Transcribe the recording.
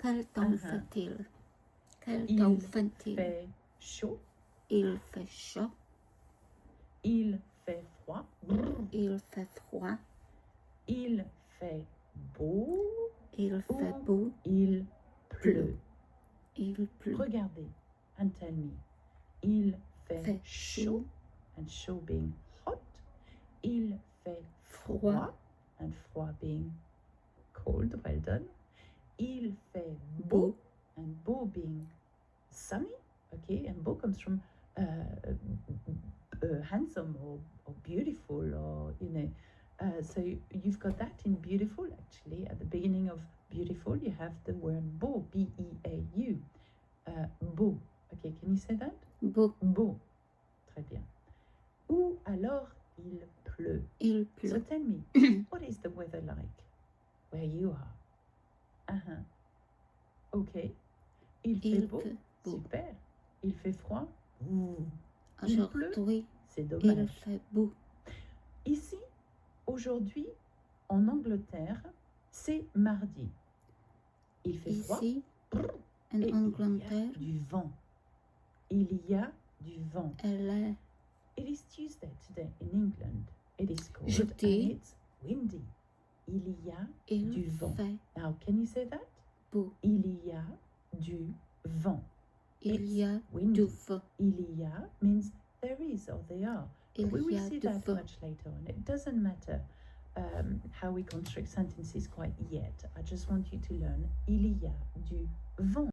Quel temps fait-il? Quel Il temps fait-il? fait chaud. Il fait chaud. Il fait froid. Il fait froid. Il fait beau. Il fait ou beau. Il pleut. Il pleut. Regardez and tell me. Il fait Fait chaud. chaud. And chaud being hot. Il fait froid. Froid. And froid being cold. Well done. Il fait Beau. beau. And beau being sunny. Okay, and beau comes from handsome or beautiful, or so you've got that in beautiful. Actually, at the beginning of beautiful you have the word beau, B-E-A-U. Beau. Okay, can you say that? Beau. Beau. Très bien. Ou alors il pleut. Il So pleut. tell me, what is the weather like where you are? Okay. Il fait Il beau. fait beau. Super. Il fait froid. Aujourd'hui, C'est il dommage. fait beau. Ici, aujourd'hui, en Angleterre, c'est mardi. Il fait froid. Ici, en et il y a Angleterre, du vent. Il y a du vent. elle est It is Tuesday today in England. It is cold jeudi. and it's windy. Il y a Il du vent. fait Now, can you say that? beau. Il y a du vent. Il y a windy. du vent. Il y a means there is or there are. Il We y will a see du that vent. much later on. It doesn't matter how we construct sentences quite yet. I just want you to learn il y a du vent.